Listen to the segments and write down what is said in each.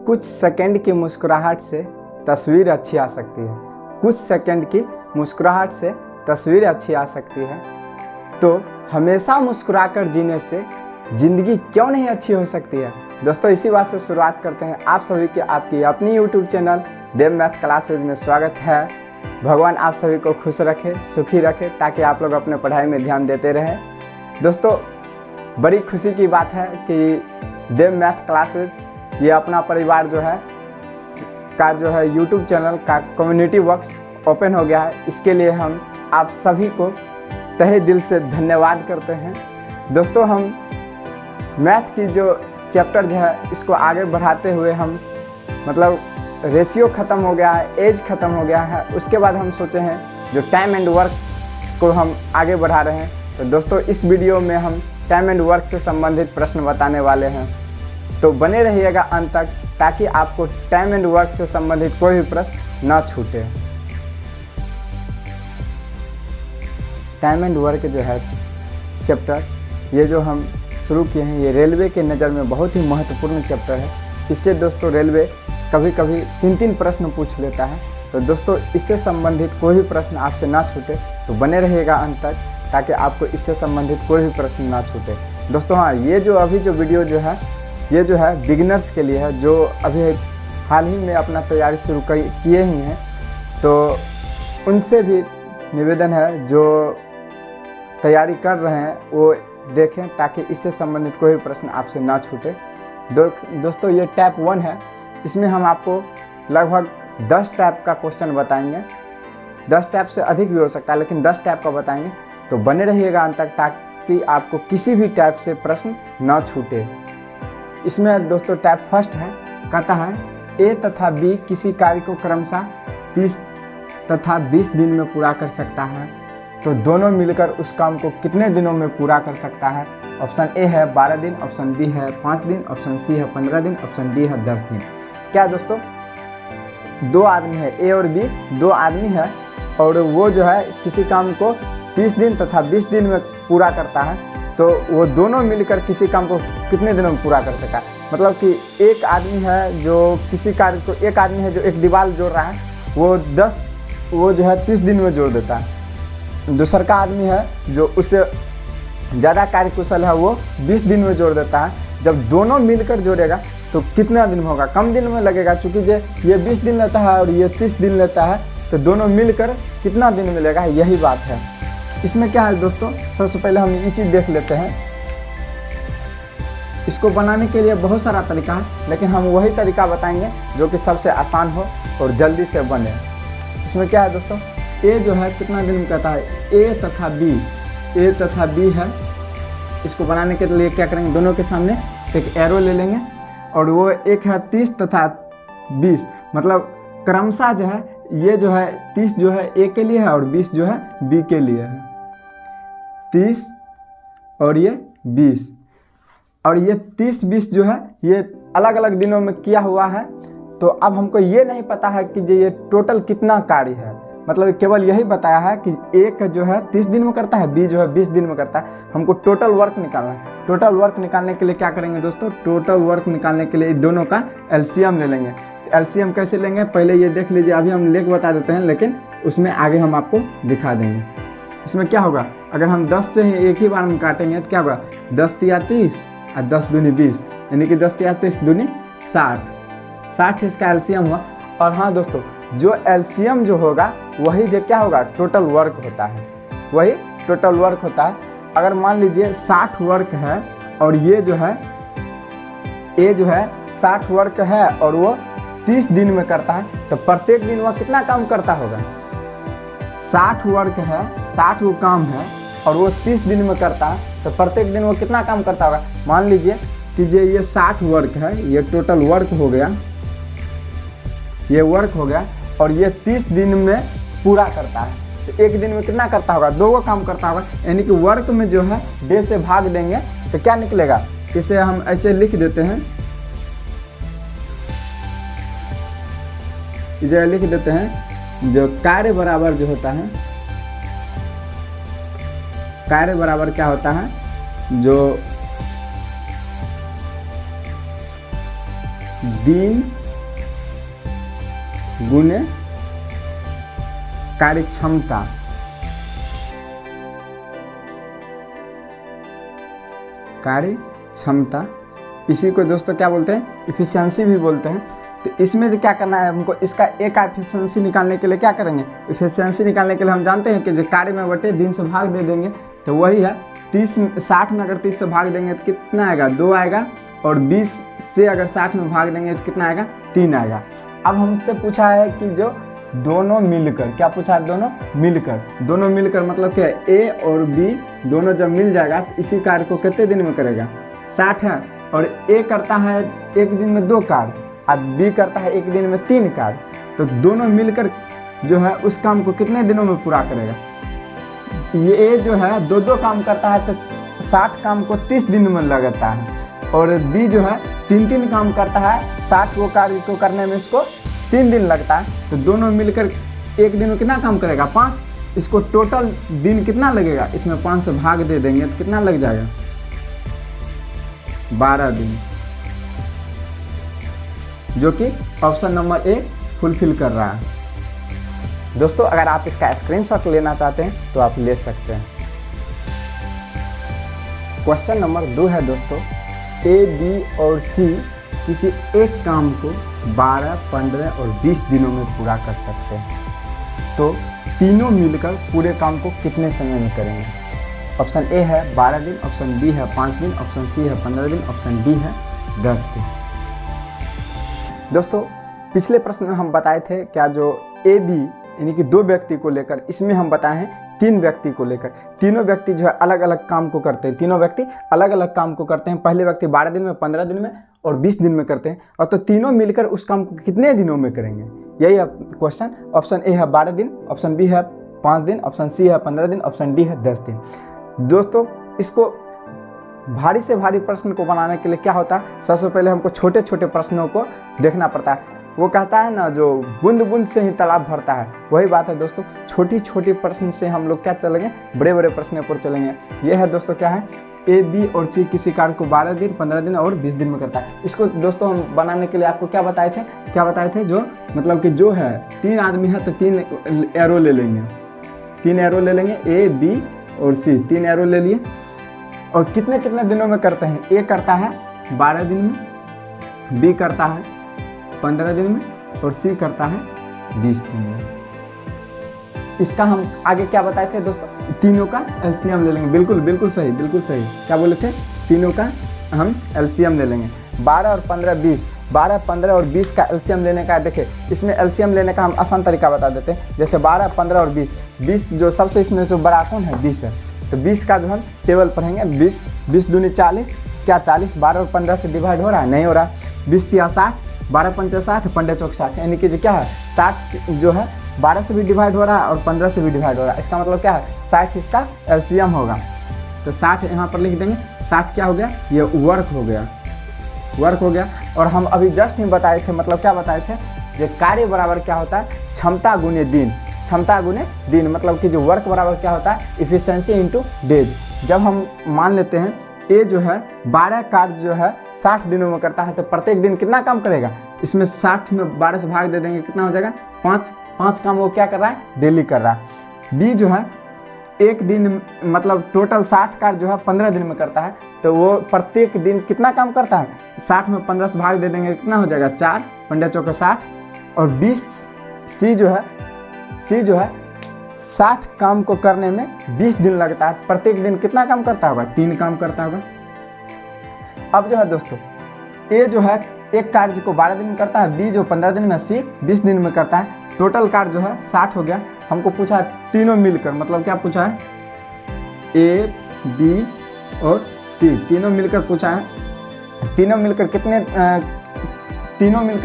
कुछ सेकंड की मुस्कुराहट से तस्वीर अच्छी आ सकती है। कुछ सेकंड की मुस्कुराहट से तस्वीर अच्छी आ सकती है, तो हमेशा मुस्कुराकर जीने से ज़िंदगी क्यों नहीं अच्छी हो सकती है। दोस्तों, इसी बात से शुरुआत करते हैं। आप सभी के आपकी अपनी YouTube चैनल देव मैथ क्लासेज में स्वागत है। भगवान आप सभी को खुश रखे, सुखी रखे, ताकि आप लोग अपने पढ़ाई में ध्यान देते रहें। दोस्तों, बड़ी खुशी की बात है कि देव मैथ क्लासेज ये अपना परिवार जो है YouTube चैनल का कम्युनिटी बॉक्स ओपन हो गया है। इसके लिए हम आप सभी को तहे दिल से धन्यवाद करते हैं। दोस्तों, हम मैथ की जो चैप्टर जो है इसको आगे बढ़ाते हुए हम रेशियो ख़त्म हो गया है, एज ख़त्म हो गया है, उसके बाद हम सोचे हैं जो टाइम एंड वर्क को हम आगे बढ़ा रहे हैं। तो दोस्तों, इस वीडियो में हम टाइम एंड वर्क से संबंधित प्रश्न बताने वाले हैं, तो बने रहिएगा अंत तक, ताकि आपको टाइम एंड वर्क से संबंधित कोई भी प्रश्न ना छूटे। टाइम एंड वर्क जो है चैप्टर, ये जो हम शुरू किए हैं, ये रेलवे के नज़र में बहुत ही महत्वपूर्ण चैप्टर है। इससे दोस्तों रेलवे कभी कभी 3-3 प्रश्न पूछ लेता है। तो दोस्तों, इससे संबंधित कोई भी प्रश्न आपसे ना छूटे, तो बने रहिएगा अंत तक, ताकि आपको इससे संबंधित कोई भी प्रश्न ना छूटे। दोस्तों हाँ, ये जो अभी जो वीडियो जो है ये जो है बिगिनर्स के लिए है, जो अभी हाल ही में अपना तैयारी शुरू किए ही हैं। तो उनसे भी निवेदन है जो तैयारी कर रहे हैं वो देखें, ताकि इससे संबंधित कोई भी प्रश्न आपसे ना छूटे। दोस्तों, ये टाइप 1 है। इसमें हम आपको लगभग 10 टाइप का क्वेश्चन बताएंगे। 10 टाइप से अधिक भी हो सकता है, लेकिन 10 टाइप का बताएंगे। तो बने रहिएगा अंत तक, ताकि आपको किसी भी टाइप से प्रश्न ना छूटे। इसमें दोस्तों टाइप फर्स्ट है, कहता है ए तथा बी किसी कार्य को क्रमशः 30 तथा 20 दिन में पूरा कर सकता है, तो दोनों मिलकर उस काम को कितने दिनों में पूरा कर सकता है। ऑप्शन ए है 12 दिन, ऑप्शन बी है 5 दिन, ऑप्शन सी है 15 दिन, ऑप्शन डी है 10 दिन। क्या दोस्तों, 2 आदमी है, ए और बी 2 आदमी है, और वो जो है किसी काम को 30 दिन तथा 20 दिन में पूरा करता है, तो वो दोनों मिलकर किसी काम को कितने दिनों में पूरा कर सका। मतलब कि एक आदमी है जो किसी कार्य को, एक आदमी है जो एक दीवार जोड़ रहा है, वो जो है 30 दिन में जोड़ देता है। दूसरा का आदमी है जो उससे ज़्यादा कार्यकुशल है, वो 20 दिन में जोड़ देता है। जब दोनों मिलकर जोड़ेगा तो कितना दिन में होगा, कम दिन में लगेगा। चूँकि ये 20 दिन लेता है और ये 30 दिन लेता है, तो दोनों मिलकर कितना दिन मिलेगा, यही बात है। इसमें क्या है दोस्तों, सबसे पहले हम ये चीज़ देख लेते हैं। इसको बनाने के लिए बहुत सारा तरीका है, लेकिन हम वही तरीका बताएंगे जो कि सबसे आसान हो और जल्दी से बने। इसमें क्या है दोस्तों, ए जो है कितना दिन में कहता है, ए तथा बी है। इसको बनाने के लिए क्या करेंगे, दोनों के सामने एक एरो ले लेंगे, और वो एक है 30 तथा 20, मतलब क्रमशः जो है ये जो है 30 जो है ए के लिए है और 20 जो है बी के लिए है। 30 और ये 20, और ये 30-20 जो है ये अलग अलग दिनों में किया हुआ है। तो अब हमको ये नहीं पता है कि ये टोटल कितना कार्य है, मतलब केवल यही बताया है कि एक जो है 30 दिन में करता है, बी जो है 20 दिन में करता है। हमको टोटल वर्क निकालना है। टोटल वर्क निकालने के लिए क्या करेंगे दोस्तों, टोटल वर्क निकालने के लिए दोनों का एलसीएम ले लेंगे। एलसीएम कैसे लेंगे, पहले ये देख लीजिए, अभी हम लेके बता देते हैं, लेकिन उसमें आगे हम आपको दिखा देंगे। इसमें क्या होगा, अगर हम 10 से ही एक ही बार में काटेंगे तो क्या होगा, 10 तिया 30 और 10 दूनी 20, यानी कि 10 तिया 30 दूनी 60 इसका एलसीएम हुआ। और हाँ दोस्तों, जो एलसीएम जो होगा वही जो क्या होगा, टोटल वर्क होता है, वही टोटल वर्क होता है। अगर मान लीजिए 60 वर्क है और ये जो है ए जो है 60 वर्क है और वो 30 दिन में करता है, तो प्रत्येक दिन वह कितना काम करता होगा, 60 वर्क है, 60 वो काम है और वो 30 दिन में करता है, तो प्रत्येक दिन वो कितना काम करता होगा। मान लीजिए कि ये 60 वर्क है, ये टोटल वर्क हो गया, ये वर्क हो गया, और ये 30 दिन में पूरा करता है, तो एक दिन में कितना करता होगा, 2 काम करता होगा। यानी कि वर्क में जो है डे से भाग देंगे तो क्या निकलेगा, इसे हम ऐसे लिख देते हैं, इसे लिख देते हैं, जो कार्य बराबर जो होता है, कार्य बराबर क्या होता दिन गुने कार्य क्षमता, कार्य क्षमता, इसी को दोस्तों क्या बोलते हैं, इफिशियंसी भी बोलते हैं। तो इसमें जो क्या करना है हमको, इसका एक एफिशिएंसी निकालने के लिए क्या करेंगे, एफिशिएंसी निकालने के लिए हम जानते हैं कि जो कार्य में बटे दिन से भाग दे देंगे, तो वही है 60 में अगर 30 से भाग देंगे तो कितना आएगा, 2 आएगा, और 20 से अगर 60 में भाग देंगे तो कितना आएगा, 3 आएगा। अब हमसे पूछा है कि जो दोनों मिलकर, क्या पूछा है, दोनों मिलकर मतलब क्या है, ए और बी दोनों जब मिल जाएगा तो इसी कार्य को कितने दिन में करेगा, 60 है, और ए करता है एक दिन में 2 कार्य, अब बी करता है एक दिन में 3 कार्य, तो दोनों मिलकर जो है उस काम को कितने दिनों में पूरा करेगा। ये ए जो है 2 काम करता है तो 60 काम को 30 दिन में लगता है, और बी जो है 3 काम करता है, 60 को कार्य को करने में इसको 3 दिन लगता है, तो दोनों मिलकर एक दिन में कितना काम करेगा, 5। इसको टोटल दिन कितना लगेगा, इसमें 5 से भाग दे देंगे तो कितना लग जाएगा, 12 दिन, जो कि ऑप्शन नंबर ए फुलफिल कर रहा है। दोस्तों अगर आप इसका स्क्रीनशॉट लेना चाहते हैं तो आप ले सकते हैं। क्वेश्चन नंबर 2 है दोस्तों, ए, बी और सी किसी एक काम को 12, 15 और 20 दिनों में पूरा कर सकते हैं, तो तीनों मिलकर पूरे काम को कितने समय में करेंगे। ऑप्शन ए है 12 दिन, ऑप्शन बी है 5 दिन, ऑप्शन सी है 15 दिन, ऑप्शन डी है 10 दिन। दोस्तों पिछले प्रश्न में हम बताए थे क्या, जो ए बी यानी कि 2 व्यक्ति को लेकर, इसमें हम बताए हैं 3 व्यक्ति को लेकर। तीनों व्यक्ति जो है अलग अलग काम को करते हैं, तीनों व्यक्ति अलग अलग काम को करते हैं। पहले व्यक्ति 12 दिन में, 15 दिन में और 20 दिन में करते हैं, और तो तीनों मिलकर उस काम को कितने दिनों में करेंगे, यही है क्वेश्चन। ऑप्शन ए है 12 दिन, ऑप्शन बी है 5 दिन, ऑप्शन सी है 15 दिन, ऑप्शन डी है 10 दिन। दोस्तों इसको भारी से भारी प्रश्न को बनाने के लिए क्या होता है, सबसे पहले हमको छोटे छोटे प्रश्नों को देखना पड़ता है। वो कहता है ना, जो बूंद बूंद से ही तालाब भरता है, वही बात है दोस्तों। छोटी छोटी प्रश्न से हम लोग क्या चलेंगे, बड़े बड़े प्रश्न पर चलेंगे। ये है दोस्तों क्या है, ए, बी और सी किसी कार्य को 12 दिन, 15 दिन और 20 दिन में करता है। इसको दोस्तों हम बनाने के लिए आपको क्या बताए थे, जो मतलब कि जो है 3 आदमी है तो 3 एरो ले लेंगे, 3 एरो ले लेंगे, ए, बी और सी 3 एरो ले लिए, और कितने कितने दिनों में करते हैं। ए करता है 12 दिन में, बी करता है 15 दिन में और सी करता है 20 दिन में। इसका हम आगे क्या बताए थे दोस्तों, तीनों का एलसीएम ले लेंगे। बिल्कुल सही, क्या बोले थे, तीनों का हम एलसीएम ले लेंगे। 12 और 15 20, 12, 15 और 20 का एलसीएम लेने का, देखिए इसमें एलसीएम लेने का हम आसान तरीका बता देते हैं। जैसे 12, 15 और 20 जो सबसे इसमें से बड़ा कौन है, 20 है, तो 20 का जो हम टेबल पढ़ेंगे। 20 दूनी 40, क्या 40 12 और 15 से डिवाइड हो रहा है, नहीं हो रहा। 20 तिया 60, 12 पंचा 60, 15 चौक 60, यानी कि जो क्या है 60 जो है 12 से भी डिवाइड हो रहा है और 15 से भी डिवाइड हो रहा है। इसका मतलब क्या है, 60 इसका एलसीएम होगा, तो 60 यहाँ पर लिख देंगे। 60 क्या हो गया, ये वर्क हो गया। और हम अभी जस्ट ही बताए थे, मतलब क्या बताए थे, जो कार्य बराबर क्या होता है, क्षमता गुने दिन, मतलब कि जो वर्क बराबर क्या होता है, इफिशिएंसी इनटू डेज। जब हम मान लेते हैं ए जो है 12 कार्य जो है 60 दिनों में करता है, तो प्रत्येक दिन कितना काम करेगा, इसमें 60 में 12 से भाग दे देंगे, कितना हो जाएगा 5 काम वो क्या कर रहा है, डेली कर रहा है। बी जो है एक दिन मतलब टोटल 60 कार्य जो है 15 दिन में करता है, तो वो प्रत्येक दिन कितना काम करता है, 60 में 15 से भाग दे देंगे, कितना हो जाएगा 4, 15 चौके 60। और 20 सी जो है 60 काम को करने में 20 दिन लगता है, प्रत्येक दिन कितना काम करता होगा, 3 काम करता होगा। अब जो है दोस्तों ए जो है एक कार्य को 12 दिन में करता है, बी जो 15 दिन में, सी 20 दिन में करता है। टोटल कार्य जो है 60 हो गया। हमको पूछा है तीनों मिलकर, मतलब क्या पूछा है, ए, बी और सी तीनों मिलकर पूछा है। तीनों मिलकर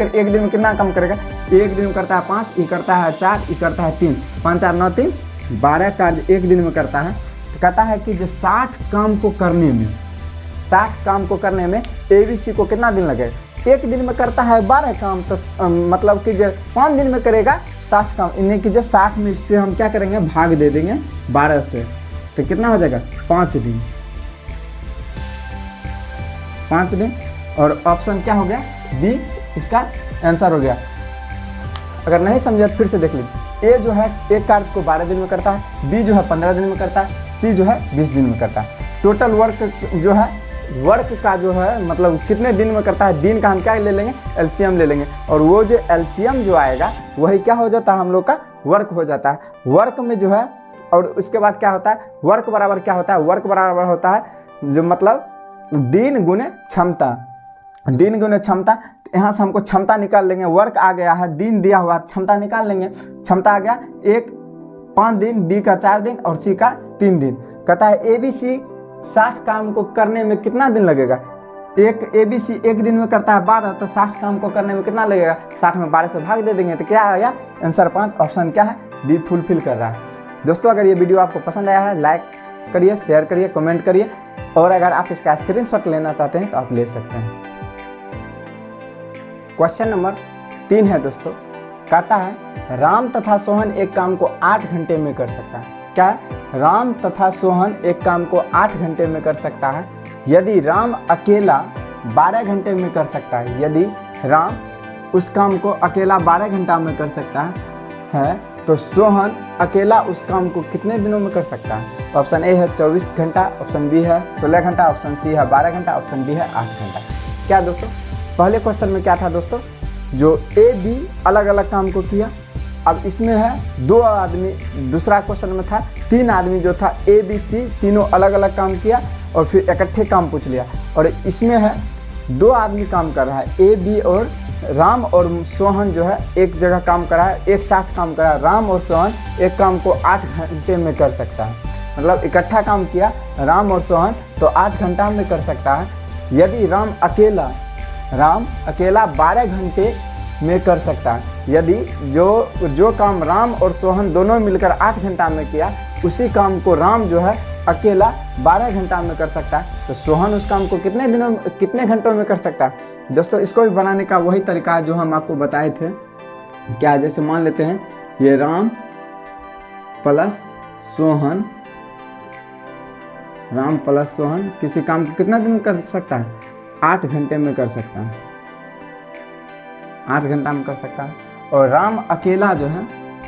एक दिन में कितना काम करेगा, एक दिन में करता है 5, ये करता है 4, ये करता है 3, 5 4 9 3 12 कार्य एक दिन में करता है। तो कहता है कि जो 60 काम को करने में एबीसी को कितना दिन लगेगा, एक दिन में करता है 12 काम, तो मतलब कि जो 5 दिन में करेगा 60 काम, इन्हें कि जो 60 में इससे हम क्या करेंगे, भाग दे देंगे 12 से, तो कितना हो जाएगा 5 दिन। और ऑप्शन क्या हो गया, बी इसका आंसर हो गया। अगर नहीं समझे तो फिर से देख लीजिए। ए जो है एक कार्य को 12 दिन में करता है, बी जो है 15 दिन में करता है, सी जो है 20 दिन में करता है। टोटल वर्क जो है, वर्क का जो है मतलब कितने दिन में करता है, दिन का हम क्या ले लेंगे, एलसीएम ले लेंगे, और वो जो एलसीएम जो आएगा वही क्या हो जाता है, हम लोग का वर्क हो जाता है। वर्क में जो है, और उसके बाद क्या होता है, वर्क बराबर क्या होता है, वर्क बराबर होता है जो मतलब दिन गुने क्षमता, दिन गुने क्षमता। यहाँ से हमको क्षमता निकाल लेंगे, वर्क आ गया है, दिन दिया हुआ, क्षमता निकाल लेंगे। क्षमता आ गया, एक 5 दिन, बी का 4 दिन और सी का 3 दिन। कहता है ए बी सी 60 काम को करने में कितना दिन लगेगा। एक ए बी सी एक दिन में करता है 12, तो 60 काम को करने में कितना लगेगा, 60 में 12 से भाग दे देंगे तो क्या आया, आंसर 5। ऑप्शन क्या है, बी फुलफिल कर रहा है। दोस्तों अगर ये वीडियो आपको पसंद आया है, लाइक करिए, शेयर करिए, कमेंट करिए, और अगर आप इसका स्क्रीनशॉट लेना चाहते हैं तो आप ले सकते हैं। क्वेश्चन नंबर 3 है दोस्तों, कहता है राम तथा सोहन एक काम को 8 घंटे में कर सकता है। क्या है, राम तथा सोहन एक काम को 8 घंटे में कर सकता है यदि राम अकेला 12 घंटे में कर सकता है। यदि राम उस काम को अकेला 12 घंटा में कर सकता है तो सोहन अकेला उस काम को कितने दिनों में कर सकता है। ऑप्शन ए है 24 घंटा, ऑप्शन बी है 16 घंटा, ऑप्शन सी है 12 घंटा, ऑप्शन डी है 8 घंटा। क्या दोस्तों, पहले क्वेश्चन में क्या था दोस्तों, जो ए बी अलग अलग काम को किया। अब इसमें है 2 आदमी, दूसरा क्वेश्चन में था 3 आदमी जो था ए बी सी, तीनों अलग अलग काम किया और फिर इकट्ठे काम पूछ लिया। और इसमें है 2 आदमी काम कर रहा है, ए बी और राम और सोहन जो है एक जगह काम कर रहा है, एक साथ काम कर रहा है। राम और सोहन एक काम को 8 घंटे में कर सकता है, मतलब इकट्ठा काम किया राम और सोहन तो 8 घंटा में कर सकता है। यदि राम अकेला 12 घंटे में कर सकता है। यदि जो काम राम और सोहन दोनों मिलकर 8 घंटा में किया, उसी काम को राम जो है अकेला 12 घंटा में कर सकता है, तो सोहन उस काम को कितने घंटों में कर सकता है। दोस्तों इसको भी बनाने का वही तरीका है जो हम आपको बताए थे। क्या, जैसे मान लेते हैं ये राम प्लस सोहन किसी काम को कितना दिन कर सकता है, 8 घंटे में कर सकता है, 8 घंटा में कर सकता है। और राम अकेला जो है,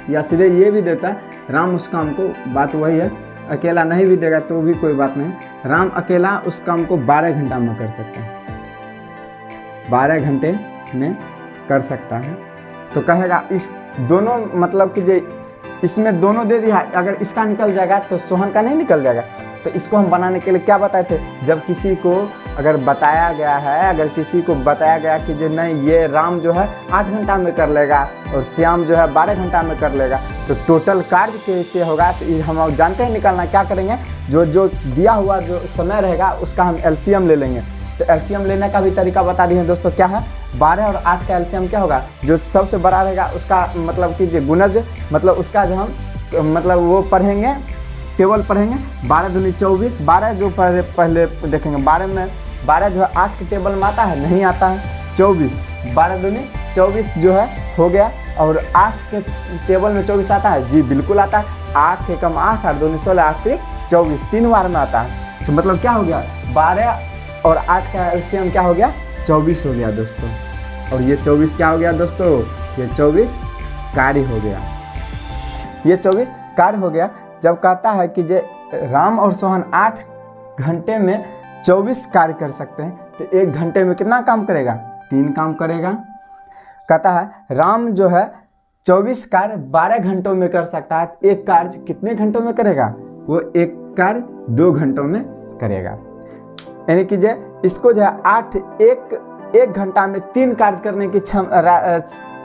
या सीधे ये भी देता है राम उस काम को, बात वही है, अकेला नहीं भी देगा तो भी कोई बात नहीं, राम अकेला उस काम को 12 घंटा में कर सकता है, 12 घंटे में कर सकता है। तो कहेगा इस दोनों मतलब कि जो इसमें दोनों दे दिया, अगर इसका निकल जाएगा तो सोहन का नहीं निकल जाएगा। तो इसको हम बनाने के लिए क्या बताए थे, जब किसी को अगर बताया गया कि जो नहीं ये राम जो है 8 घंटा में कर लेगा और श्याम जो है 12 घंटा में कर लेगा, तो टोटल कार्य कैसे होगा, तो हम जानते हैं निकालना। क्या करेंगे, जो दिया हुआ जो समय रहेगा उसका हम एलसीएम ले लेंगे। तो एलसीएम लेने का भी तरीका बता दिए हैं दोस्तों। क्या है, 12 और 8 का एलसीएम क्या होगा, जो सबसे बड़ा रहेगा उसका मतलब कि जो गुणज, मतलब उसका जो हम मतलब वो पढ़ेंगे, टेबल पढ़ेंगे। 12 दूनी 24, 12 जो पहले देखेंगे, 12 जो है 8 के टेबल में आता है, नहीं आता है। 24, 12 दूनी 24 जो है हो गया, और 8 के टेबल में 24 आता है, जी बिल्कुल आता है। 8 के कम 8, 8 दूनी 16, 8 3 24, 3 बार में आता है। तो मतलब क्या हो गया, 12 और 8 का एलसीएम क्या हो गया, 24 हो गया दोस्तों। और ये 24 क्या हो गया दोस्तों, ये 24 कार्य हो गया, ये 24 कार्य हो गया। जब कहता है कि जे राम और सोहन 8 घंटे में 24 कार्य कर सकते हैं, तो 1 घंटे में कितना काम करेगा, 3 काम करेगा। कहता है राम जो है 24 कार्य 12 घंटों में कर सकता है, तो एक कार्य कितने घंटों में करेगा, वो एक कार्य 2 घंटों में करेगा। यानी कि जे इसको जो है एक घंटा में 3 कार्य करने की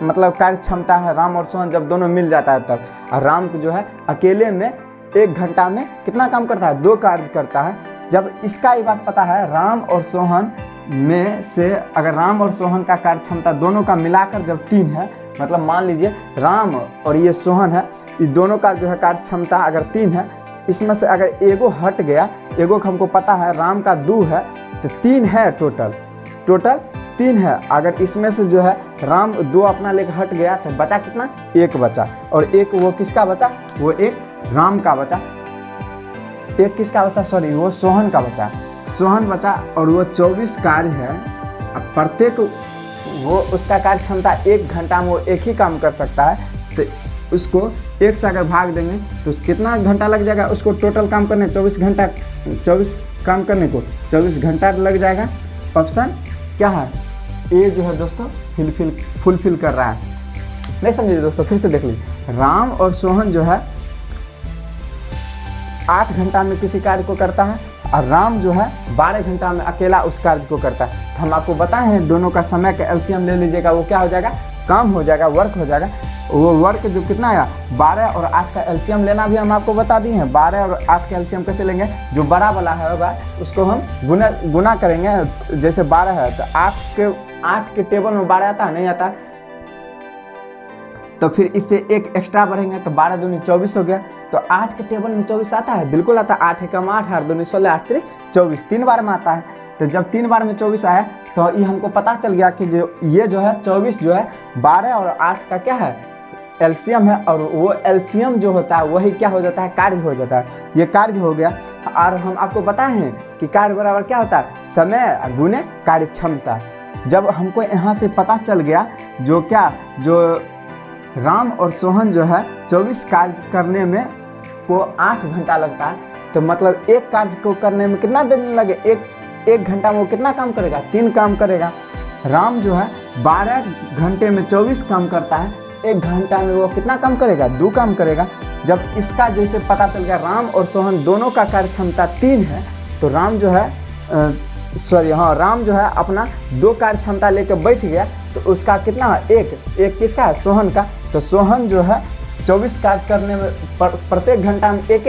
मतलब कार्य क्षमता है राम और सोहन जब दोनों मिल जाता है तब। और राम को जो है अकेले में 1 घंटा में कितना काम करता है, 2 कार्य करता है। जब इसका ये बात पता है, राम और सोहन में से अगर राम और सोहन का कार्य क्षमता दोनों का मिलाकर जब 3 है, मतलब मान लीजिए राम और ये सोहन है, इस दोनों का जो है कार्य क्षमता अगर 3 है, इसमें से अगर एगो हट गया, एगो हमको पता है राम का 2 है, तो 3 है टोटल 3 है। अगर इसमें से जो है राम 2 अपना लेकर हट गया तो बचा कितना, 1 बचा, और 1 वो किसका बचा, वो 1 राम का बचा, 1 किसका बचा, सॉरी वो सोहन का बचा, सोहन बचा। और वो 24 कार्य है, अब प्रत्येक वो उसका कार्य क्षमता 1 घंटा में वो एक ही काम कर सकता है, तो उसको 1 से अगर भाग देंगे तो कितना घंटा लग जाएगा उसको टोटल काम करने, 24 घंटा, 24 काम करने को 24 घंटा लग जाएगा। ऑप्शन क्या है, ए जो है दोस्तों फुलफिल कर रहा है। नहीं समझिए दोस्तों, फिर से देख लीजिए। राम और सोहन जो है 8 घंटा में किसी कार्य को करता है और राम जो है 12 घंटा में अकेला उस कार्य को करता है। तो हम आपको बताए हैं दोनों का समय का एलसीएम ले लीजिएगा, वो क्या हो जाएगा, काम हो जाएगा, वर्क हो जाएगा। वो वर्क जो कितना आया 12 और 8 का एलसीएम लेना भी हम आपको बता दिए हैं। 12 और 8 का एलसीएम कैसे लेंगे, जो बड़ा वाला है होगा उसको हम गुना करेंगे। जैसे 12 है तो 8 के टेबल में 12 आता है, नहीं आता, तो फिर इससे एक एक्स्ट्रा बढ़ेंगे तो 12 दूनी 24 हो गया। तो 8 के टेबल में 24 आता है, बिल्कुल आता है। 8 एकम 8, 8 दूनी 16, 8 त्रिक 24, 3 बार में आता है। तो जब 3 बार में 24 आया तो ये हमको पता चल गया कि जो ये जो है 24 जो है 12 और 8 का क्या है, एलसीएम है। और वो एलसीएम जो होता है वही क्या हो जाता है, कार्य हो जाता है। ये कार्य हो गया। और हम आपको बताए हैं कि कार्य बराबर क्या होता है, समय गुने कार्य क्षमता। जब हमको यहाँ से पता चल गया जो राम और सोहन जो है 24 कार्य करने में को 8 घंटा लगता है, तो मतलब एक कार्य को करने में कितना दिन लगे, एक घंटा में वो कितना काम करेगा, 3 काम करेगा। राम जो है 12 घंटे में 24 काम करता है, 1 घंटा में वो कितना काम करेगा, 2 काम करेगा। जब इसका जैसे पता चल गया राम और सोहन दोनों का कार्य क्षमता 3 है, तो राम जो है राम जो है अपना 2 कार्य क्षमता लेकर बैठ गया। तो उसका कितना है, एक किसका है, सोहन का। तो सोहन जो है 24 कार्य करने में प्रत्येक घंटा में एक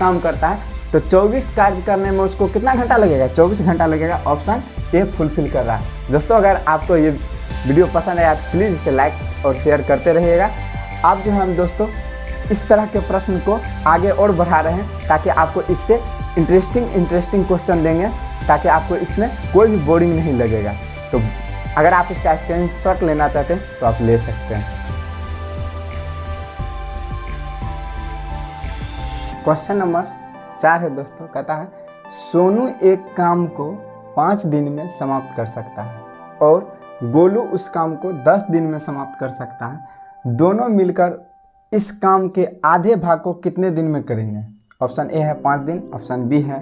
काम करता है, तो 24 कार्य करने में उसको कितना घंटा लगेगा, 24 घंटा लगेगा। ऑप्शन ए फुलफिल कर रहा है। दोस्तों अगर आपको ये वीडियो पसंद आया तो प्लीज़ इसे लाइक और शेयर करते रहिएगा। आप जो हम दोस्तों इस तरह के प्रश्न को आगे और बढ़ा रहे हैं, ताकि आपको इससे इंटरेस्टिंग क्वेश्चन देंगे, ताकि आपको इसमें कोई भी बोरिंग नहीं लगेगा। तो अगर आप इसका स्क्रीनशॉट लेना चाहते हैं तो आप ले सकते हैं। क्वेश्चन नंबर 4 है दोस्तों, कहता है सोनू एक काम को 5 दिन में समाप्त कर सकता है और गोलू उस काम को 10 दिन में समाप्त कर सकता है। दोनों मिलकर इस काम के आधे भाग को कितने दिन में करेंगे। ऑप्शन ए है 5 दिन, ऑप्शन बी है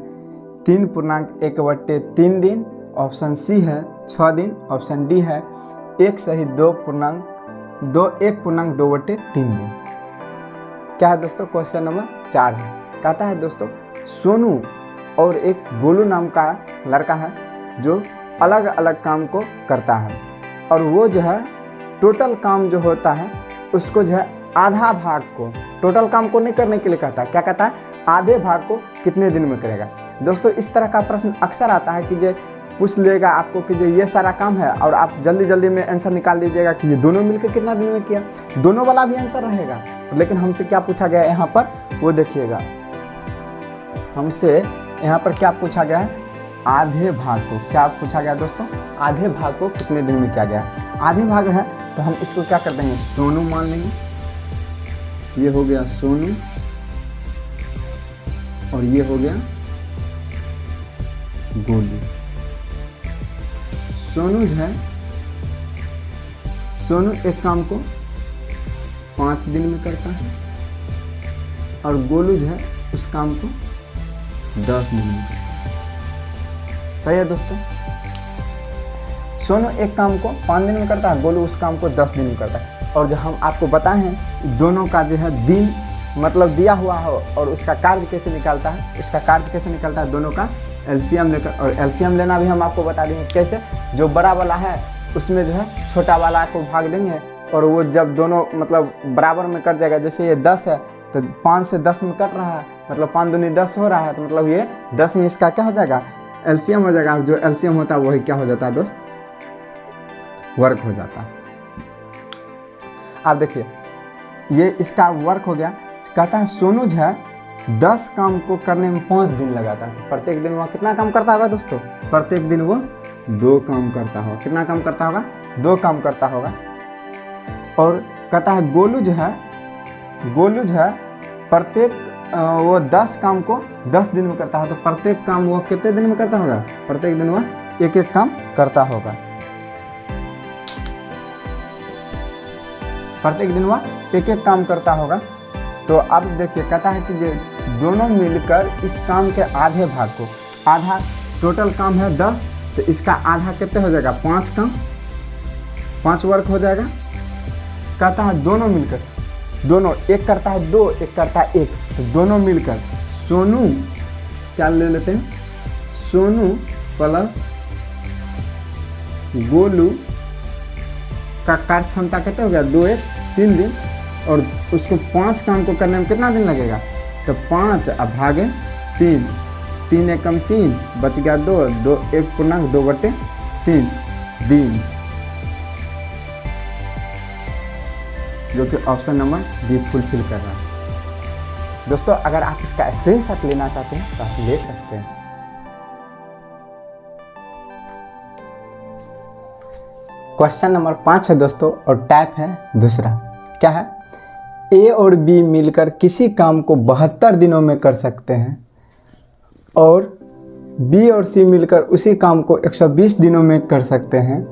3.1/3 दिन, ऑप्शन सी है 6 दिन, ऑप्शन डी है 1 सहित 1.2/3 दिन। क्या है दोस्तों, क्वेश्चन नंबर 4 है। कहता है दोस्तों सोनू और एक गोलू नाम का लड़का है जो अलग अलग काम को करता है, और वो जो है टोटल काम जो होता है उसको जो है आधा भाग को, टोटल काम को नहीं करने के लिए कहता है, क्या कहता है, आधे भाग को कितने दिन में करेगा। दोस्तों इस तरह का प्रश्न अक्सर आता है कि जो पूछ लेगा आपको कि जो ये सारा काम है और आप जल्दी में आंसर निकाल दीजिएगा कि ये दोनों मिलकर कितना दिन में किया। दोनों वाला भी आंसर रहेगा, लेकिन हमसे क्या पूछा गया है यहाँ पर, वो देखिएगा। हमसे यहाँ पर क्या पूछा गया है, आधे भाग को। क्या पूछा गया दोस्तों, आधे भाग को कितने दिन में किया गया। आधे भाग है तो हम इसको क्या कर देंगे, सोनू मान लेंगे। ये हो गया सोनू और ये हो गया गोलू। सोनू जो है, सोनू एक काम को 5 दिन में करता है और गोलू जो है उस काम को 10 दिन में करता है। सही है दोस्तों, सोनू एक काम को 5 दिन में करता है, गोलू उस काम को 10 दिन में करता है। और जो हम आपको बताए हैं दोनों का जो है दिन मतलब दिया हुआ हो और उसका कार्य कैसे निकालता है, उसका कार्य कैसे निकलता है, दोनों का एलसीएम लेकर। और एलसीएम लेना भी हम आपको बता देंगे कैसे। जो बड़ा वाला है उसमें जो है छोटा वाला को भाग देंगे, और वो जब दोनों मतलब बराबर में कट जाएगा, जैसे ये 10 है तो 5 से 10 में कट रहा है, मतलब 5 दूनी 10 हो रहा है, तो मतलब ये 10 ही इसका क्या हो जाएगा, एलसीएम हो जाएगा। और जो एलसीएम होता है वही क्या हो जाता है दोस्त, वर्क हो जाता है। आप देखिए ये इसका वर्क हो गया। कहता है सोनू जो है 10 काम को करने में 5 दिन लगाता है, तो प्रत्येक दिन वह कितना काम करता होगा दोस्तों, प्रत्येक दिन वो 2 काम करता होगा। कितना काम करता होगा, 2 काम करता होगा। और कहता है गोलू जो है प्रत्येक वो 10 काम को 10 दिन में करता है, तो प्रत्येक काम वो कितने दिन में करता होगा, प्रत्येक दिन वह एक काम करता होगा। प्रत्येक दिन वह एक एक काम करता होगा। तो अब देखिए कहता है कि जो दोनों मिलकर इस काम के आधे भाग को, आधा टोटल काम है 10, तो इसका आधा कितने हो जाएगा 5 काम, 5 वर्क हो जाएगा। कहता है दोनों मिलकर, दोनों, एक करता है 2, एक करता है 1, तो दोनों मिलकर सोनू, क्या ले लेते हैं, सोनू प्लस गोलू का कार्य क्षमता कितना हो गया 2 1 3 दिन, और उसको 5 काम को करने में कितना दिन लगेगा, तो 5 अब भागे 3, 3 एकम 3 बच गया 2, 2 1 पूर्णांक 2/3 दिन, जो कि ऑप्शन नंबर डी फुलफिल कर रहा है। दोस्तों अगर आप इसका स्क्रीनशॉट लेना चाहते हैं तो आप ले सकते हैं। क्वेश्चन नंबर 5 है दोस्तों, और टाइप है दूसरा। क्या है, ए और बी मिलकर किसी काम को 72 दिनों में कर सकते हैं, और बी और सी मिलकर उसी काम को 120 दिनों में कर सकते हैं।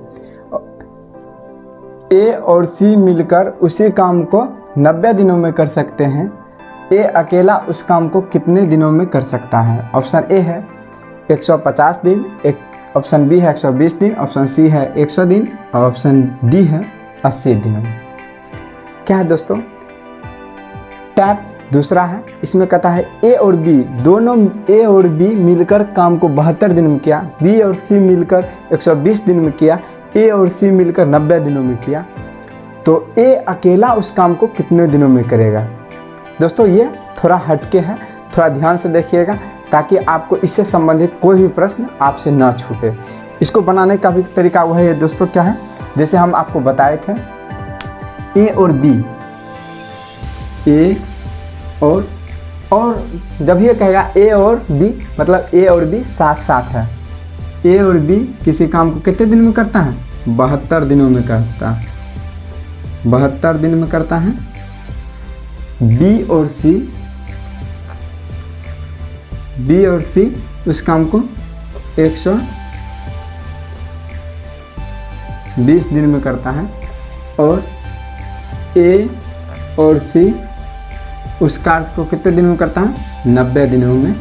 ए और सी मिलकर उसी काम को 90 दिनों में कर सकते हैं। ए अकेला उस काम को कितने दिनों में कर सकता है। ऑप्शन ए है 150 दिन, ऑप्शन बी है 120 दिन, ऑप्शन सी है 100 दिन, और ऑप्शन डी है 80 दिनों में। क्या है दोस्तों, टैप दूसरा है। इसमें कहता है ए और बी दोनों, ए और बी मिलकर काम को 72 दिन में किया, बी और सी मिलकर 120 दिन में किया, ए और सी मिलकर 90 दिनों में किया, तो ए अकेला उस काम को कितने दिनों में करेगा। दोस्तों ये थोड़ा हटके है, थोड़ा ध्यान से देखिएगा ताकि आपको इससे संबंधित कोई भी प्रश्न आपसे ना छूटे। इसको बनाने का भी तरीका वही है दोस्तों। क्या है, जैसे हम आपको बताए थे ए और बी, ए और जब ये कहेगा ए और बी मतलब ए और बी साथ साथ है। ए और बी किसी काम को कितने दिन में करता है, 72 दिनों में करता है, 72 दिन में करता है। बी और सी उस काम को 120 दिन में करता है, और ए और सी उस कार्य को कितने दिन में करता है, 90 दिनों में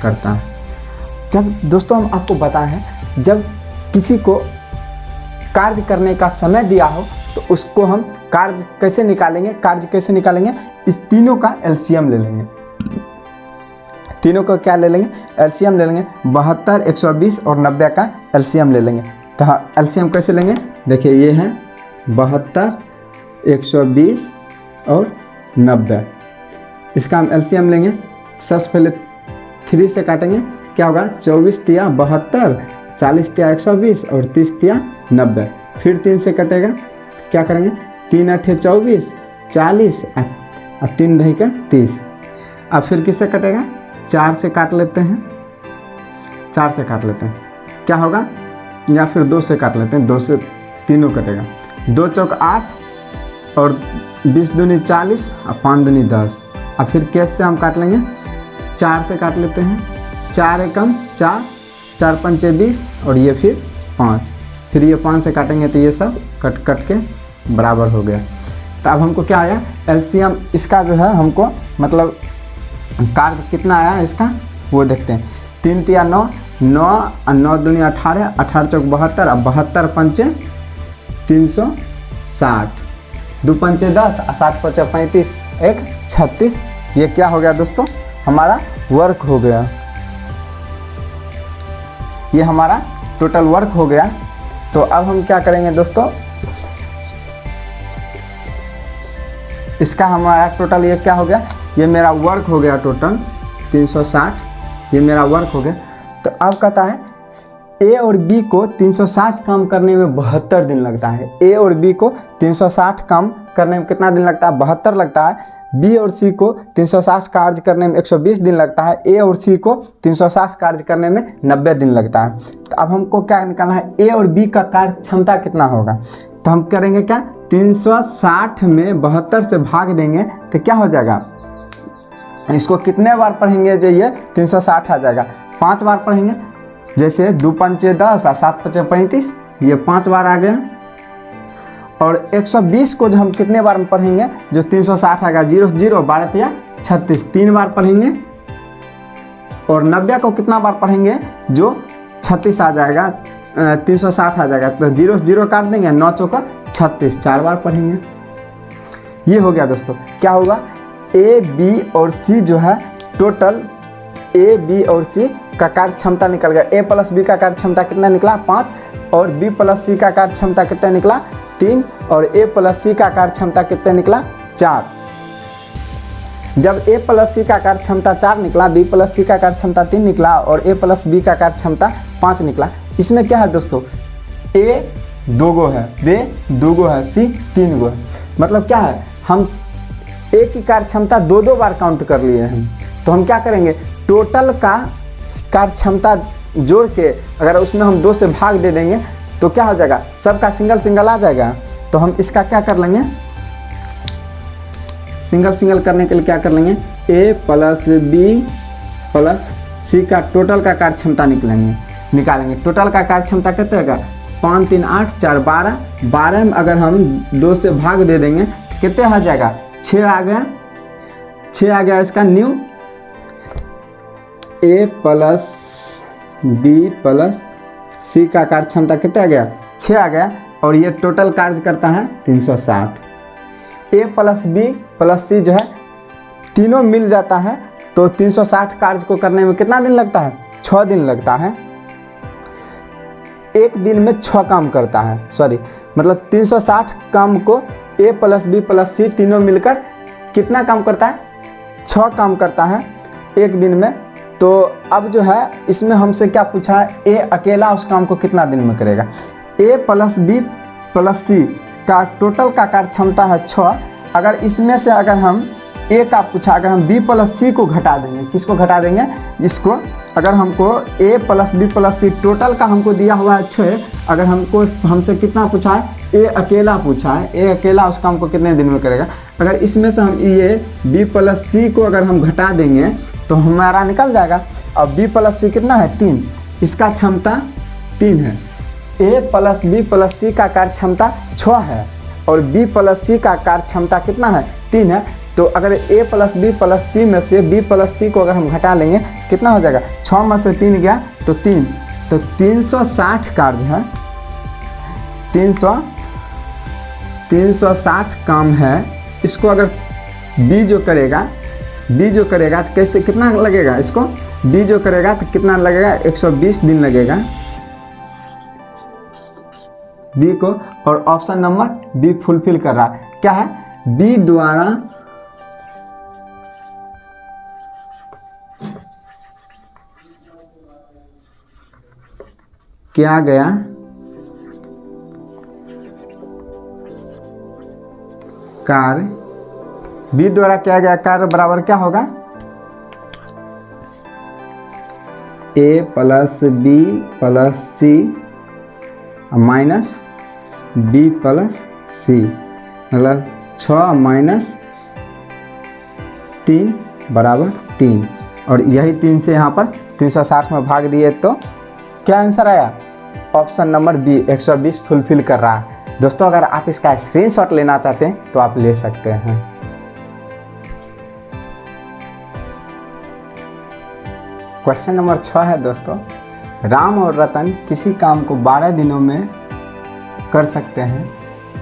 करता है। जब दोस्तों हम आपको बताएं हैं, जब किसी को कार्य करने का समय दिया हो तो उसको हम कार्य कैसे निकालेंगे, इस तीनों का एलसीएम ले लेंगे। तीनों का क्या ले लेंगे, एलसीएम ले लेंगे। 72, 120 और 90 का एलसीएम ले लेंगे। तो हाँ, एलसीएम कैसे लेंगे, देखिए ये है 72, 120 और 90। इसका हम एलसीएम लेंगे। सबसे पहले 3 से काटेंगे, क्या होगा, 24 तिया 72, 40 तिया 120 और 30 तिया 90। फिर 3 से कटेगा, क्या करेंगे, 3 8 24, 40 और 3 दही का 30। अब फिर किससे कटेगा, 4 से काट लेते हैं, 4 से काट लेते हैं, क्या होगा, या फिर 2 से काट लेते हैं, 2 से तीनों कटेगा। 2 चौक 8 और 20 दूनी 40 और 5 दूनी 10। अब फिर कैसे से हम काट लेंगे, 4 से काट लेते हैं, 4 एकम 4, 4 पंचे 20 और ये फिर 5, फिर ये 5 से काटेंगे तो ये सब कट के बराबर हो गया। तो अब हमको क्या आया, एलसीएम इसका जो है हमको मतलब कार्य कितना आया इसका वो देखते हैं। 3 तिया 9, 9 और 9 दूनी 18, 18 चौक 72 और 72 पंचे 360, 2 पंचे 10 और 7 पंचे 35, 1 36। ये क्या हो गया दोस्तों, हमारा वर्क हो गया। ये हमारा टोटल वर्क हो गया। तो अब हम क्या करेंगे दोस्तों, इसका हमारा टोटल ये क्या हो गया, ये मेरा वर्क हो गया टोटल 360, ये मेरा वर्क हो गया। तो अब कहता है ए और बी को 360 काम करने में 72 दिन लगता है। ए और बी को 360 काम करने में कितना दिन लगता है, 72 लगता है। बी और सी को 360 कार्य करने में 120 दिन लगता है। ए और सी को 360 कार्य करने में 90 दिन लगता है। तो अब हमको क्या निकालना है, ए और बी का कार्य क्षमता कितना होगा। तो हम करेंगे क्या, 360 में 72 से भाग देंगे तो क्या हो जाएगा, इसको कितने बार पढ़ेंगे जो ये 360 आ जाएगा, 5 बार पढ़ेंगे। जैसे 2 पंचे 10 और 7 पंचे 35, ये 5 बार आ गया। और 120 को जो हम कितने बार में पढ़ेंगे, जो 360 आएगा 0 0 12 तिया 36 3 बार पढ़ेंगे, और 90 को कितना बार पढ़ेंगे, जो 36 आ जाएगा 360 आ जाएगा, तो 0 0 काट देंगे, 9 चौका 36 4 बार पढ़ेंगे। ये हो गया दोस्तों। क्या होगा, ए बी और सी जो है टोटल ए बी और सी का कार्य क्षमता निकल गया। ए प्लस बी का कार्य क्षमता कितना निकला 5, और बी प्लस सी का कार्य क्षमता कितना निकला 3, और ए प्लस सी का कार्य क्षमता कितना निकला 4। जब ए प्लस सी का कार्य क्षमता 4 निकला, बी प्लस सी का कार्य क्षमता 3 निकला, और ए प्लस बी का कार्य क्षमता 5 निकला। इसमें क्या है दोस्तों, ए 2 गो है, बी 2 गो है, सी 3 गो है। मतलब क्या है, हम ए की कार्य क्षमता 2 बार काउंट कर लिए हैं। तो हम क्या करेंगे, टोटल का कार्य क्षमता जोड़ के अगर उसमें हम 2 से भाग दे देंगे तो क्या हो जाएगा, सबका सिंगल सिंगल आ जाएगा। तो हम इसका क्या कर लेंगे, सिंगल सिंगल करने के लिए क्या कर लेंगे, ए प्लस बी प्लस सी का टोटल का कार्य क्षमता निकालेंगे। टोटल का कार्य क्षमता कितना होगा, 5 3 8 4 12, 12 में अगर हम 2 से भाग दे देंगे कितने आ जाएगा, 6 आ गया, 6 आ गया इसका न्यू। ए प्लस बी प्लस सी का कार्य क्षमता कितना आ गया, 6 आ गया, और ये टोटल कार्य करता है 360। ए प्लस बी प्लस सी जो है तीनों मिल जाता है, तो 360 कार्य को करने में कितना दिन लगता है, 6 दिन लगता है। एक दिन में 6 काम करता है, सॉरी मतलब 360 काम को ए प्लस बी प्लस सी तीनों मिलकर कितना काम करता है, 6 काम करता है एक दिन में। तो अब जो है इसमें हमसे क्या पूछा है, ए अकेला उस काम को कितना दिन में करेगा। ए प्लस बी प्लस सी का टोटल का कार्य क्षमता है 6। अगर इसमें से अगर हम ए का पूछा, अगर हम बी प्लस सी को घटा देंगे, किसको घटा देंगे, इसको। अगर हमको ए प्लस बी प्लस सी टोटल का हमको दिया हुआ है 6, अगर हमसे कितना पूछा है, ए अकेला पूछा है, ए अकेला उस काम को कितने दिन में करेगा। अगर इसमें से हम ये बी प्लस सी को अगर हम घटा देंगे तो हमारा निकल जाएगा। अब बी प्लस सी कितना है 3, इसका क्षमता 3 है। ए प्लस बी प्लस सी का कार्य क्षमता 6 है, और बी प्लस सी का कार्य क्षमता कितना है 3 है। तो अगर ए प्लस बी प्लस सी में से बी प्लस सी को अगर हम घटा लेंगे कितना हो जाएगा, 6 में से 3 गया तो 3, तो 360 कार्य है, 360 काम है। इसको अगर बी जो करेगा तो कैसे कितना लगेगा, इसको बी जो करेगा तो कितना लगेगा, 120 दिन लगेगा बी को। और ऑप्शन नंबर बी फुलफिल कर रहा है। क्या है, बी द्वारा किया गया कार्य, बी द्वारा किया गया कार्य बराबर क्या होगा, ए प्लस बी प्लस सी माइनस बी प्लस सी, मतलब 6 माइनस 3 बराबर 3। और यही 3 से यहाँ पर 360 में भाग दिए तो क्या आंसर आया, ऑप्शन नंबर बी 120 फुलफिल कर रहा है। दोस्तों अगर आप इसका स्क्रीनशॉट लेना चाहते हैं तो आप ले सकते हैं। क्वेश्चन नंबर 6 है दोस्तों, राम और रतन किसी काम को 12 दिनों में कर सकते हैं,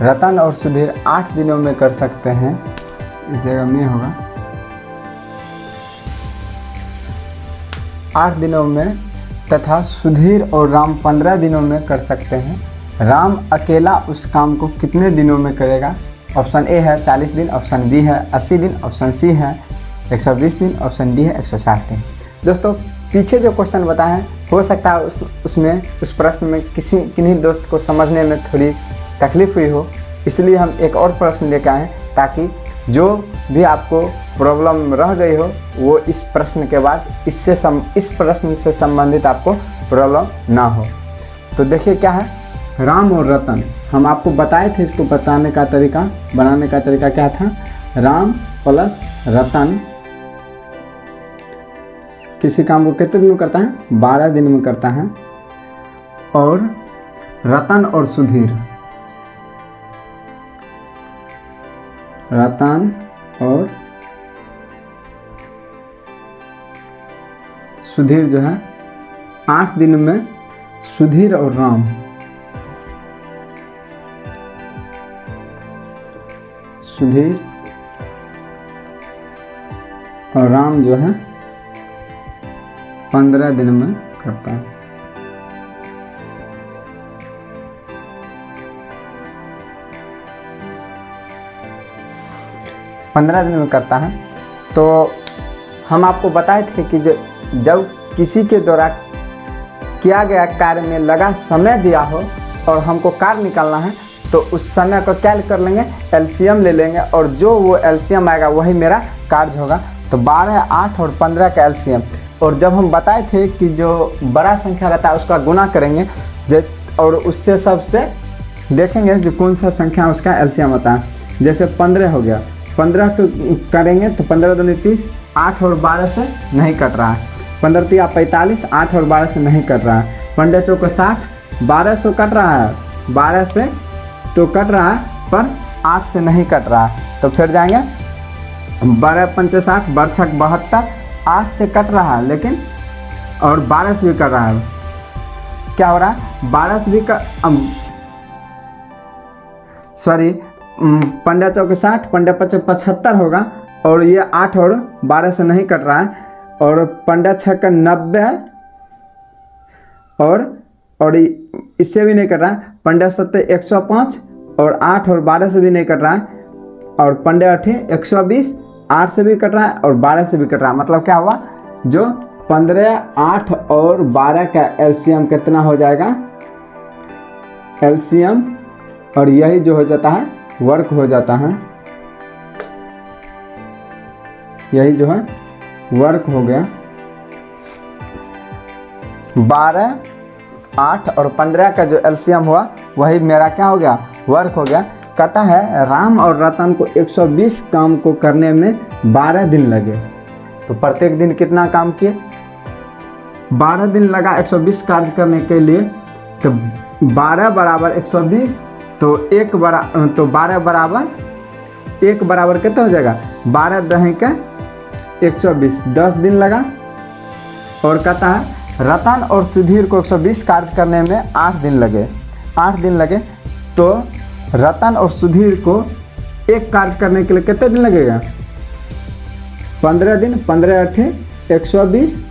रतन और सुधीर 8 दिनों में कर सकते हैं। इस जगह में होगा 8 दिनों में, तथा सुधीर और राम 15 दिनों में कर सकते हैं। राम अकेला उस काम को कितने दिनों में करेगा। ऑप्शन ए है 40 दिन, ऑप्शन बी है 80 दिन, ऑप्शन सी है 120 दिन, ऑप्शन डी है 160 दिन। दोस्तों पीछे जो क्वेश्चन बताए हैं, हो सकता है उसमें उस प्रश्न में किन्हीं दोस्त को समझने में थोड़ी तकलीफ हुई हो, इसलिए हम एक और प्रश्न लेकर आए ताकि जो भी आपको प्रॉब्लम रह गई हो वो इस प्रश्न के बाद इस प्रश्न से संबंधित आपको प्रॉब्लम ना हो। तो देखिए क्या है, राम और रतन हम आपको बताए थे, इसको बताने का तरीका, बनाने का तरीका क्या था, राम प्लस रतन किसी काम को कितने दिन में करता है, 12 दिन में करता है। और रतन और सुधीर रतन और सुधीर जो है 8 दिन में सुधीर और राम सुधीर और राम जो है 15 दिन में करता है। पंद्रह दिन में करता है। तो हम आपको बताए थे कि जब किसी के द्वारा किया गया कार्य में लगा समय दिया हो और हमको कार्य निकालना है तो उस समय को क्या कर लेंगे, एलसीएम ले लेंगे और जो वो एलसीएम आएगा वही मेरा कार्य होगा। तो 12, 8 और 15 का एलसीएम, और जब हम बताए थे कि जो बड़ा संख्या रहता है उसका गुना करेंगे और उससे सबसे देखेंगे जो कौन सा संख्या उसका एलसीएम होता है। जैसे 15 हो गया, 15 करेंगे तो 15 दूनी 30, 8 और 12 से नहीं कट रहा है। 15 तिया 45, 8 और 12 से नहीं कट रहा है। 15 चौका 60, 12 से कट रहा है, 12 से तो कट रहा है पर 8 से नहीं कट रहा है। तो फिर जाएंगे 12 पंचे 60, 12 छक 72, 8 से कट रहा है लेकिन और 12 से भी कट रहा है। क्या हो रहा है, 12 से भी सॉरी 15 चौके 60, 15 पचे 75 होगा और ये 8 और 12 से नहीं कट रहा है। और 15 छक 90 और इससे भी नहीं कट रहा है। 15 सत्ते 105 और 8 और 12 से भी नहीं कट रहा है। और 15 अठे 120, 8 से भी कट रहा है और 12 से भी कट रहा है। मतलब क्या हुआ, जो 15, 8 और 12 का एलसीएम कितना हो जाएगा, एलसीएम, और यही जो हो जाता है वर्क हो जाता है, यही जो है वर्क हो गया। 12, 8 और 15 का जो एलसीएम हुआ वही मेरा क्या हो गया, वर्क हो गया। कहता है राम और रतन को 120 काम को करने में 12 दिन लगे। तो प्रत्येक दिन कितना काम किए, 12 दिन लगा 120 कार्य करने के लिए। तो 12 बराबर 120, तो 12 बराबर कितना हो जाएगा, 12 दही का 120, 10 दिन लगा। और कहता है रतन और सुधीर को 120 कार्य करने में 8 दिन लगे, 8 दिन लगे। तो रतन और सुधीर को एक कार्य करने के लिए कितने दिन लगेगा, 15 दिन, 15 अठे 120।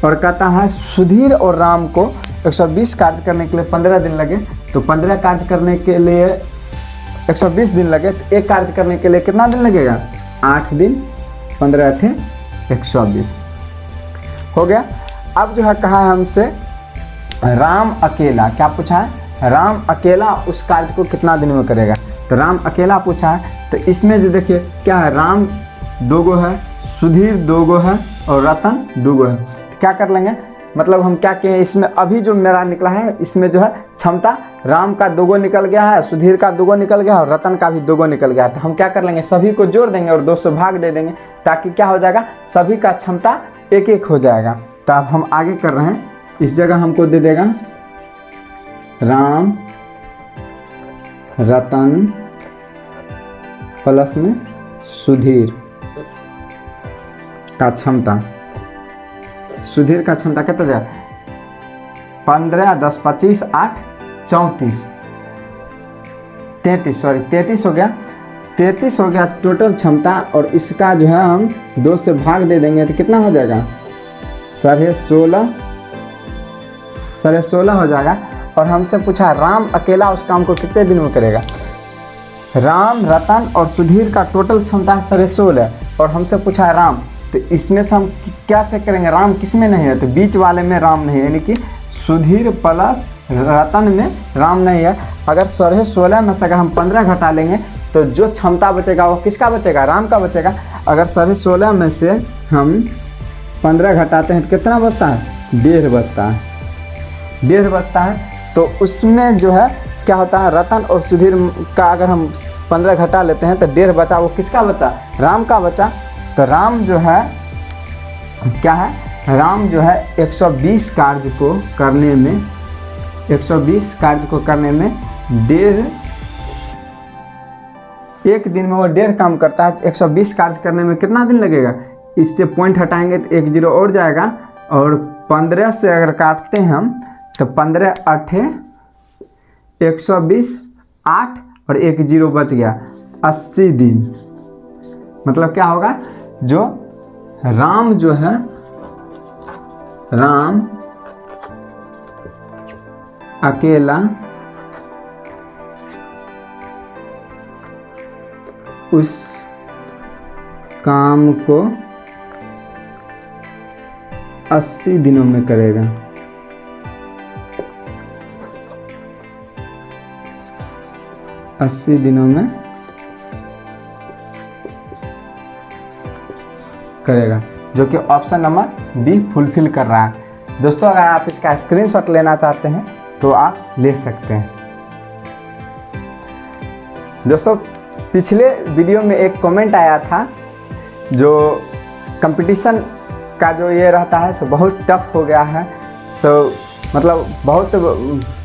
और कहता है सुधीर और राम को 120 कार्य करने के लिए 15 दिन लगे। तो 15 कार्य करने के लिए 120 दिन लगे, तो एक कार्य करने के लिए कितना दिन लगेगा, 8 दिन, 15 अठे 120 हो गया। अब जो है कहा है हमसे राम अकेला, क्या पूछा है, राम अकेला उस कार्य को कितना दिन में करेगा। तो राम अकेला पूछा है। तो इसमें जो देखिए क्या है, राम 2 गो है, सुधीर 2 गो है और रतन 2 गो है। तो क्या कर लेंगे, मतलब हम क्या कहें, इसमें अभी जो मेरा निकला है इसमें जो है क्षमता राम का 2 गो निकल गया है, सुधीर का 2 गो निकल गया और रतन का भी 2 गो निकल गया है। तो हम क्या कर लेंगे, सभी को जोड़ देंगे और 200 भाग दे देंगे, ताकि क्या हो जाएगा, सभी का क्षमता 1-1 हो जाएगा। तो अब हम आगे कर रहे हैं, इस जगह हमको दे देगा राम रतन प्लस में सुधीर का क्षमता, सुधीर का क्षमता कितना जाएगा, 15, 10, 25, 8, 34, 33, सॉरी 33 हो गया, 33 हो गया टोटल क्षमता। और इसका जो है हम 2 से भाग दे देंगे तो कितना हो जाएगा, 16.5 हो जाएगा। और हमसे पूछा राम अकेला उस काम को कितने दिन में करेगा। राम, रतन और सुधीर का टोटल क्षमता है 16.5 और हमसे पूछा है राम। तो इसमें से हम क्या चेक करेंगे, राम किस में नहीं है, तो बीच वाले में राम नहीं है, यानी कि सुधीर प्लस रतन में राम नहीं है। अगर 16.5 में से अगर हम 15 घटा लेंगे तो जो क्षमता बचेगा वो किसका बचेगा, राम का बचेगा। अगर 16.5 में से हम 15 घटाते हैं तो कितना बचता है, 1.5 बचता है, 1.5 बचता है। तो उसमें जो है क्या होता है, रतन और सुधीर का अगर हम 15 घटा लेते हैं तो 1.5 बचा, वो किसका बचा, राम का बचा। तो राम जो है क्या है, राम जो है 120 कार्य को करने में 120 कार्य को करने में 1.5 एक दिन में वो 1.5 काम करता है, 120 कार्य करने में कितना दिन लगेगा? इससे पॉइंट हटाएंगे तो 1 0 और जाएगा, और 15 से अगर काटते हैं हम तो 15 8 120 8 और 1 0 बच गया, 80 दिन। मतलब क्या होगा, जो राम जो है, राम अकेला उस काम को 80 दिनों में करेगा। अस्सी दिनों में करेगा, जो कि ऑप्शन नंबर बी फुलफिल कर रहा है। दोस्तों अगर आप इसका स्क्रीनशॉट लेना चाहते हैं तो आप ले सकते हैं। दोस्तों पिछले वीडियो में एक कमेंट आया था, जो कंपटीशन का जो ये रहता है सो बहुत टफ हो गया है। सो मतलब बहुत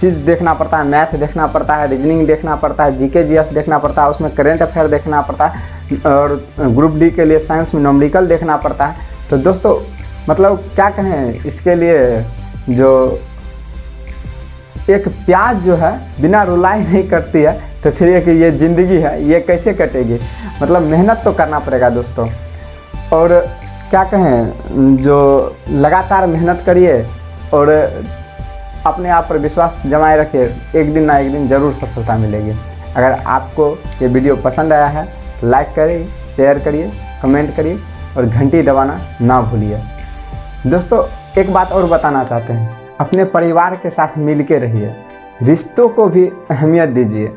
चीज़ देखना पड़ता है, मैथ देखना पड़ता है, रीजनिंग देखना पड़ता है, जीके जीएस देखना पड़ता है, उसमें करेंट अफेयर देखना पड़ता है, और ग्रुप डी के लिए साइंस में न्यूमेरिकल देखना पड़ता है। तो दोस्तों मतलब क्या कहें, इसके लिए जो एक प्याज जो है बिना रुलाई नहीं कटती है, तो फिर एक ये ज़िंदगी है ये कैसे कटेगी? मतलब मेहनत तो करना पड़ेगा दोस्तों। और क्या कहें, जो लगातार मेहनत करिए और अपने आप पर विश्वास जमाए रखिए, एक दिन ना एक दिन ज़रूर सफलता मिलेगी। अगर आपको ये वीडियो पसंद आया है तो लाइक करिए, शेयर करिए, कमेंट करिए और घंटी दबाना ना भूलिए। दोस्तों एक बात और बताना चाहते हैं, अपने परिवार के साथ मिल के रहिए, रिश्तों को भी अहमियत दीजिए।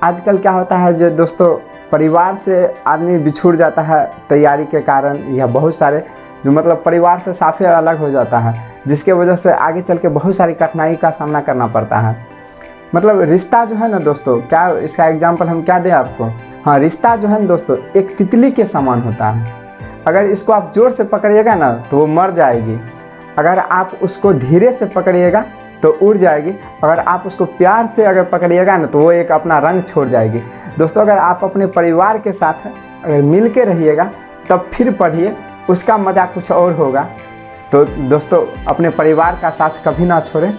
आजकल क्या होता है जो दोस्तों, परिवार से आदमी बिछुड़ जाता है तैयारी के कारण, या बहुत सारे जो मतलब परिवार से साफे अलग हो जाता है, जिसके वजह से आगे चल के बहुत सारी कठिनाई का सामना करना पड़ता है। मतलब रिश्ता जो है ना दोस्तों, क्या इसका एग्जाम्पल हम क्या दें आपको? हाँ, रिश्ता जो है ना दोस्तों एक तितली के समान होता है। अगर इसको आप जोर से पकड़िएगा ना तो वो मर जाएगी, अगर आप उसको धीरे से पकड़िएगा तो उड़ जाएगी, अगर आप उसको प्यार से अगर पकड़िएगा ना तो वो एक अपना रंग छोड़ जाएगी। दोस्तों अगर आप अपने परिवार के साथ अगर मिल के रहिएगा तब फिर पढ़िए, उसका मज़ा कुछ और होगा। तो दोस्तों अपने परिवार का साथ कभी ना छोड़ें।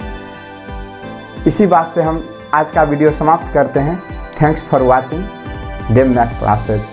इसी बात से हम आज का वीडियो समाप्त करते हैं। Thanks for watching Dev math classes.